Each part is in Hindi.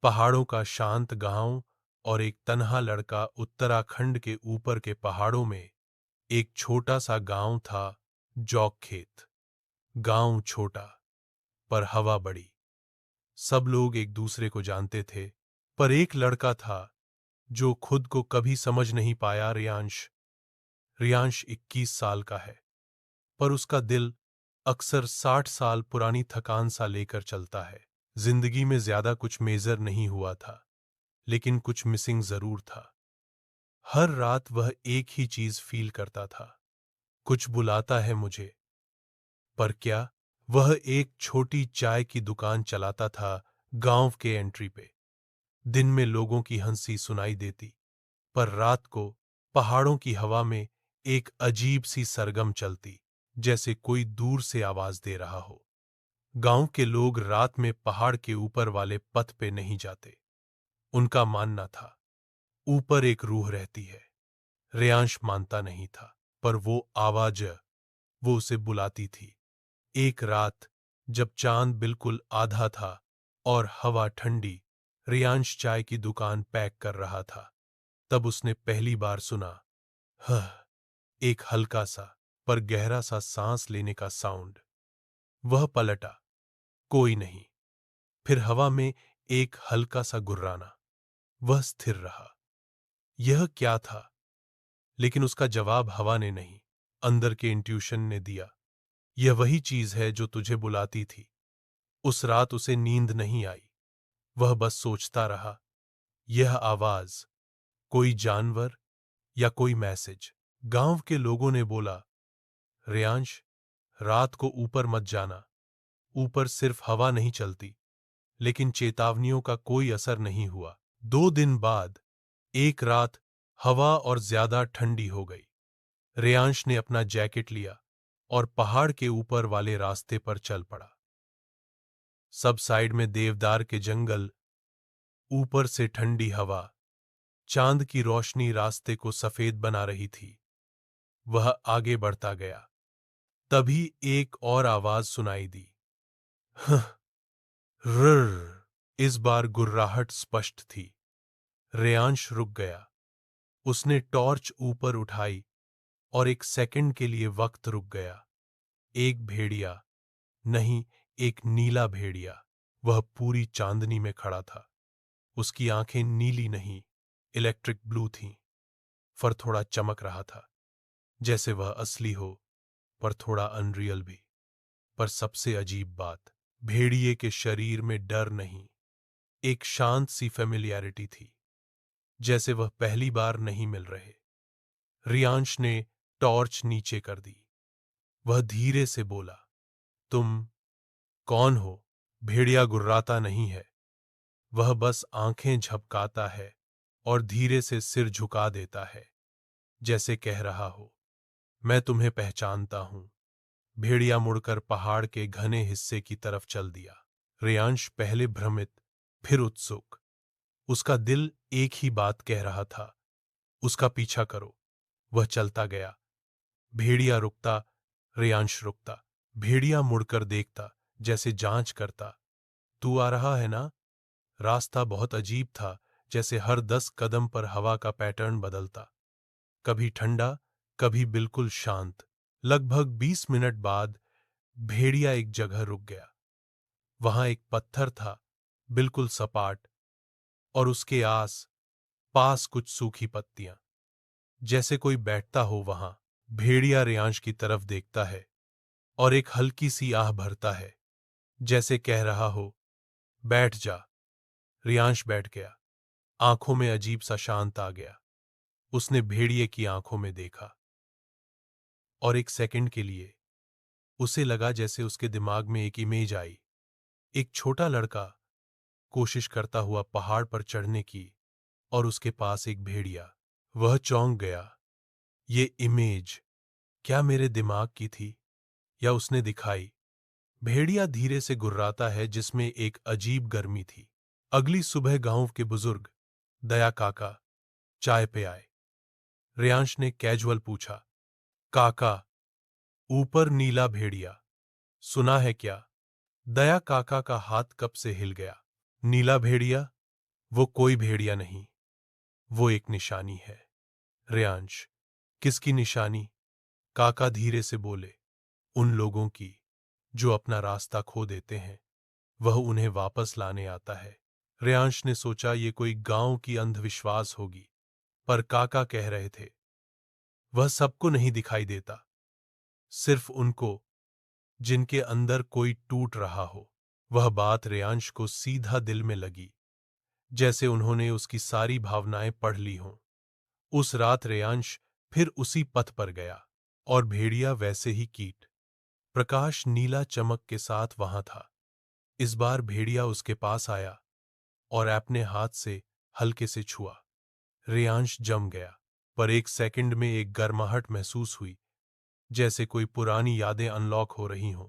पहाड़ों का शांत गांव और एक तन्हा लड़का। उत्तराखंड के ऊपर के पहाड़ों में एक छोटा सा गांव था, जौक खेत। गांव छोटा, पर हवा बड़ी। सब लोग एक दूसरे को जानते थे, पर एक लड़का था जो खुद को कभी समझ नहीं पाया। रियांश। रियांश 21 साल का है, पर उसका दिल अक्सर 60 साल पुरानी थकान सा लेकर चलता है। जिंदगी में ज्यादा कुछ मेजर नहीं हुआ था, लेकिन कुछ मिसिंग जरूर था। हर रात वह एक ही चीज फील करता था, कुछ बुलाता है मुझे। पर क्या? वह एक छोटी चाय की दुकान चलाता था गांव के एंट्री पे। दिन में लोगों की हंसी सुनाई देती, पर रात को पहाड़ों की हवा में एक अजीब सी सरगम चलती, जैसे कोई दूर से आवाज दे रहा हो। गांव के लोग रात में पहाड़ के ऊपर वाले पथ पे नहीं जाते। उनका मानना था ऊपर एक रूह रहती है। रेयांश मानता नहीं था, पर वो आवाज, वो उसे बुलाती थी। एक रात जब चांद बिल्कुल आधा था और हवा ठंडी, रेयांश चाय की दुकान पैक कर रहा था, तब उसने पहली बार सुना, हह, एक हल्का सा पर गहरा सा सांस लेने का साउंड। वह पलटा, कोई नहीं। फिर हवा में एक हल्का सा गुर्राना। वह स्थिर रहा। यह क्या था? लेकिन उसका जवाब हवा ने नहीं, अंदर के इंट्यूशन ने दिया। यह वही चीज है जो तुझे बुलाती थी। उस रात उसे नींद नहीं आई। वह बस सोचता रहा, यह आवाज कोई जानवर या कोई मैसेज। गांव के लोगों ने बोला, रेयांश, रात को ऊपर मत जाना। ऊपर सिर्फ हवा नहीं चलती। लेकिन चेतावनियों का कोई असर नहीं हुआ। 2 दिन बाद एक रात हवा और ज्यादा ठंडी हो गई। रेयांश ने अपना जैकेट लिया और पहाड़ के ऊपर वाले रास्ते पर चल पड़ा। सब साइड में देवदार के जंगल, ऊपर से ठंडी हवा, चांद की रोशनी रास्ते को सफेद बना रही थी। वह आगे बढ़ता गया। तभी एक और आवाज सुनाई दी, हं, रर। इस बार गुर्राहट स्पष्ट थी। रेयांश रुक गया। उसने टॉर्च ऊपर उठाई और एक सेकंड के लिए वक्त रुक गया। एक भेड़िया, नहीं, एक नीला भेड़िया। वह पूरी चांदनी में खड़ा था। उसकी आंखें नीली नहीं, इलेक्ट्रिक ब्लू थीं। फर थोड़ा चमक रहा था, जैसे वह असली हो, पर थोड़ा अनरियल भी। पर सबसे अजीब बात, भेड़िए के शरीर में डर नहीं, एक शांत सी फेमिलियरिटी थी, जैसे वह पहली बार नहीं मिल रहे। रियांश ने टॉर्च नीचे कर दी। वह धीरे से बोला, तुम कौन हो? भेड़िया गुर्राता नहीं है। वह बस आंखें झपकाता है और धीरे से सिर झुका देता है, जैसे कह रहा हो, मैं तुम्हें पहचानता हूं। भेड़िया मुड़कर पहाड़ के घने हिस्से की तरफ चल दिया। रेयांश पहले भ्रमित, फिर उत्सुक। उसका दिल एक ही बात कह रहा था, उसका पीछा करो। वह चलता गया। भेड़िया रुकता, रेयांश रुकता। भेड़िया मुड़कर देखता, जैसे जांच करता, तू आ रहा है ना? रास्ता बहुत अजीब था, जैसे हर 10 कदम पर हवा का पैटर्न बदलता, कभी ठंडा, कभी बिल्कुल शांत। लगभग 20 मिनट बाद भेड़िया एक जगह रुक गया। वहां एक पत्थर था, बिल्कुल सपाट, और उसके आस पास कुछ सूखी पत्तियां, जैसे कोई बैठता हो वहां। भेड़िया रेयांश की तरफ देखता है और एक हल्की सी आह भरता है, जैसे कह रहा हो, बैठ जा। रेयांश बैठ गया। आंखों में अजीब सा शांत आ गया। उसने भेड़िए की आंखों में देखा, और एक सेकंड के लिए उसे लगा जैसे उसके दिमाग में एक इमेज आई। एक छोटा लड़का कोशिश करता हुआ पहाड़ पर चढ़ने की, और उसके पास एक भेड़िया। वह चौंक गया। ये इमेज क्या मेरे दिमाग की थी, या उसने दिखाई? भेड़िया धीरे से गुर्राता है, जिसमें एक अजीब गर्मी थी। अगली सुबह गांव के बुजुर्ग, दया काका, चाय पे आए। रेयांश ने कैजुअल पूछा, काका, ऊपर नीला भेड़िया सुना है क्या? दया काका का हाथ कब से हिल गया। नीला भेड़िया? वो कोई भेड़िया नहीं, वो एक निशानी है। रेयांश, किसकी निशानी? काका धीरे से बोले। उन लोगों की जो अपना रास्ता खो देते हैं, वह उन्हें वापस लाने आता है। रेयांश ने सोचा ये कोई गांव की अंधविश्वास होगी, पर काका कह रहे थे वह सबको नहीं दिखाई देता, सिर्फ उनको जिनके अंदर कोई टूट रहा हो। वह बात रेयांश को सीधा दिल में लगी, जैसे उन्होंने उसकी सारी भावनाएं पढ़ ली हों। उस रात रेयांश फिर उसी पथ पर गया, और भेड़िया वैसे ही कीट। प्रकाश नीला चमक के साथ वहां था। इस बार भेड़िया उसके पास आया और अपने हाथ से हल्के से छुआ। रेयांश जम गया, पर एक सेकंड में एक गर्माहट महसूस हुई, जैसे कोई पुरानी यादें अनलॉक हो रही हों।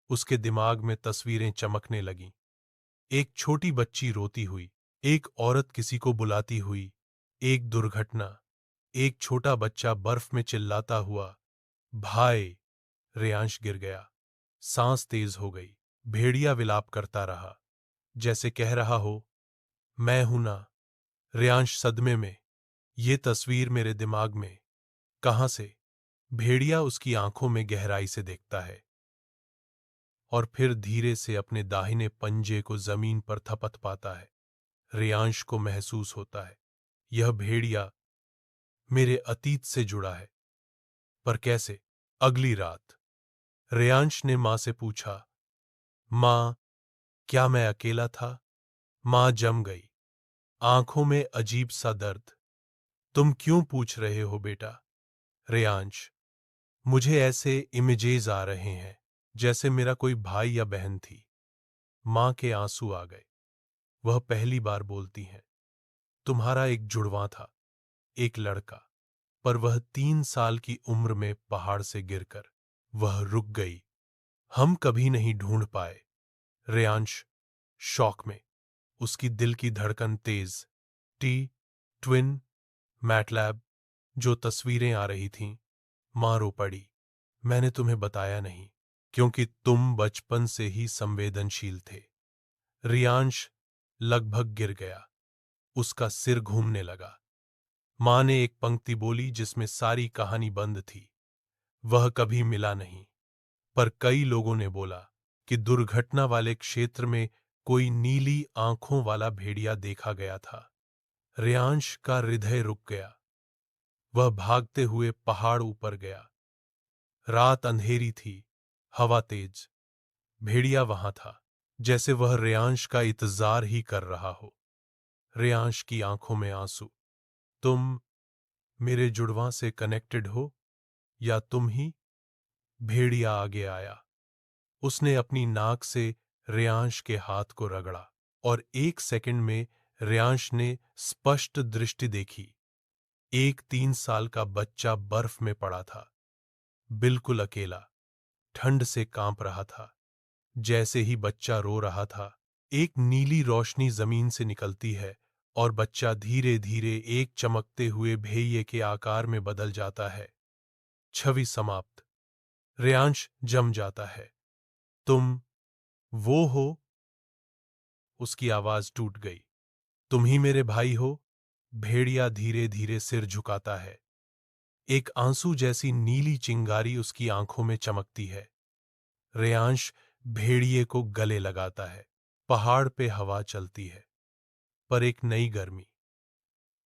उसके दिमाग में तस्वीरें चमकने लगीं। एक छोटी बच्ची रोती हुई, एक औरत किसी को बुलाती हुई, एक दुर्घटना, एक छोटा बच्चा बर्फ में चिल्लाता हुआ, भाई। रेयांश गिर गया। सांस तेज हो गई। भेड़िया विलाप करता रहा, जैसे कह रहा हो, मैं हूं ना। रेयांश सदमे में, ये तस्वीर मेरे दिमाग में कहां से? भेड़िया उसकी आंखों में गहराई से देखता है और फिर धीरे से अपने दाहिने पंजे को जमीन पर थपथ पाता है। रेयांश को महसूस होता है यह भेड़िया मेरे अतीत से जुड़ा है। पर कैसे? अगली रात रेयांश ने मां से पूछा, मां, क्या मैं अकेला था? मां जम गई, आंखों में अजीब सा दर्द। तुम क्यों पूछ रहे हो बेटा? रेयांश, मुझे ऐसे इमेजेस आ रहे हैं जैसे मेरा कोई भाई या बहन थी। मां के आंसू आ गए। वह पहली बार बोलती हैं, तुम्हारा एक जुड़वां था, एक लड़का। पर वह 3 साल की उम्र में पहाड़ से गिरकर वह रुक गई। हम कभी नहीं ढूंढ पाए। रेयांश शौक में, उसकी दिल की धड़कन तेज। टी ट्विन मैटलैब, जो तस्वीरें आ रही थीं। मां रो पड़ी। मैंने तुम्हें बताया नहीं, क्योंकि तुम बचपन से ही संवेदनशील थे। रियांश लगभग गिर गया। उसका सिर घूमने लगा। मां ने एक पंक्ति बोली जिसमें सारी कहानी बंद थी। वह कभी मिला नहीं, पर कई लोगों ने बोला कि दुर्घटना वाले क्षेत्र में कोई नीली आंखों वाला भेड़िया देखा गया था। रेयांश का हृदय रुक गया। वह भागते हुए पहाड़ ऊपर गया। रात अंधेरी थी, हवा तेज। भेड़िया वहां था, जैसे वह रेयांश का इंतजार ही कर रहा हो। रेयांश की आंखों में आंसू। तुम मेरे जुड़वां से कनेक्टेड हो, या तुम ही? भेड़िया आगे आया। उसने अपनी नाक से रेयांश के हाथ को रगड़ा, और एक सेकंड में रेयांश ने स्पष्ट दृष्टि देखी। एक 3 साल का बच्चा बर्फ में पड़ा था, बिल्कुल अकेला, ठंड से कांप रहा था। जैसे ही बच्चा रो रहा था, एक नीली रोशनी जमीन से निकलती है और बच्चा धीरे धीरे एक चमकते हुए भेड़िए के आकार में बदल जाता है। छवि समाप्त। रेयांश जम जाता है। तुम वो हो? उसकी आवाज टूट गई। तुम ही मेरे भाई हो? भेड़िया धीरे धीरे सिर झुकाता है। एक आंसू जैसी नीली चिंगारी उसकी आंखों में चमकती है। रेयांश भेड़िए को गले लगाता है। पहाड़ पे हवा चलती है, पर एक नई गर्मी।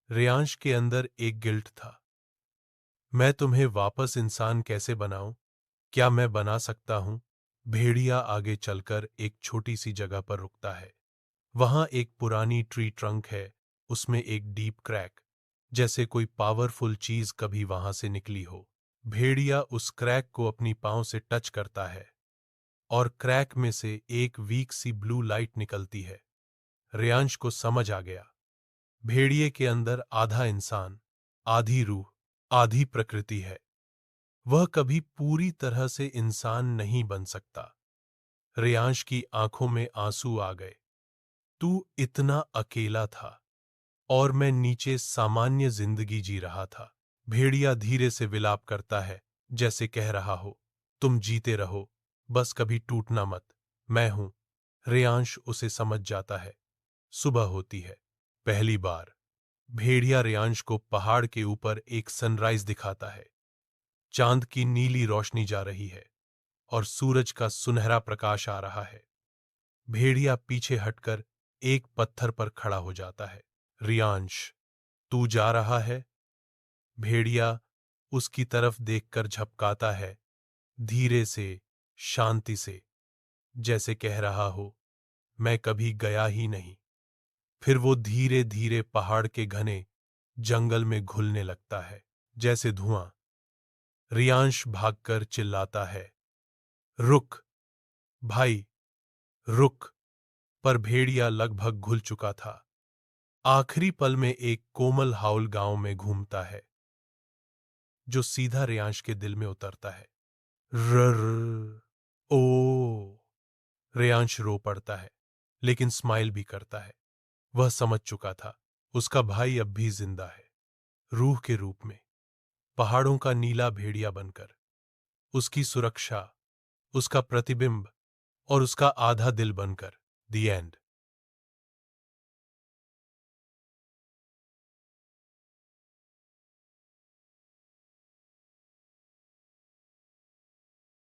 रेयांश के अंदर एक गिल्ट था। मैं तुम्हें वापस इंसान कैसे बनाऊं? क्या मैं बना सकता हूं? भेड़िया आगे चलकर एक छोटी सी जगह पर रुकता है। वहां एक पुरानी ट्री ट्रंक है, उसमें एक डीप क्रैक, जैसे कोई पावरफुल चीज कभी वहां से निकली हो। भेड़िया उस क्रैक को अपनी पांव से टच करता है, और क्रैक में से एक वीक सी ब्लू लाइट निकलती है। रेयांश को समझ आ गया, भेड़िए के अंदर आधा इंसान, आधी रूह, आधी प्रकृति है। वह कभी पूरी तरह से इंसान नहीं बन सकता। रेयांश की आंखों में आंसू आ गए। तू इतना अकेला था, और मैं नीचे सामान्य जिंदगी जी रहा था। भेड़िया धीरे से विलाप करता है, जैसे कह रहा हो, तुम जीते रहो, बस कभी टूटना मत। मैं हूं। रेयांश उसे समझ जाता है। सुबह होती है। पहली बार भेड़िया रियांश को पहाड़ के ऊपर एक सनराइज दिखाता है। चांद की नीली रोशनी जा रही है और सूरज का सुनहरा प्रकाश आ रहा है। भेड़िया पीछे हटकर एक पत्थर पर खड़ा हो जाता है। रियांश, तू जा रहा है? भेड़िया उसकी तरफ देखकर झपकाता है, धीरे से, शांति से, जैसे कह रहा हो, मैं कभी गया ही नहीं। फिर वो धीरे धीरे पहाड़ के घने जंगल में घुलने लगता है, जैसे धुआं। रियांश भागकर चिल्लाता है, रुक भाई, रुक। पर भेड़िया लगभग घुल चुका था। आखिरी पल में एक कोमल हाउल गांव में घूमता है, जो सीधा रियांश के दिल में उतरता है। रर, ओ। रियांश रो पड़ता है, लेकिन स्माइल भी करता है। वह समझ चुका था, उसका भाई अब भी जिंदा है, रूह के रूप में, पहाड़ों का नीला भेड़िया बनकर। उसकी सुरक्षा, उसका प्रतिबिंब और उसका आधा दिल बनकर। The end.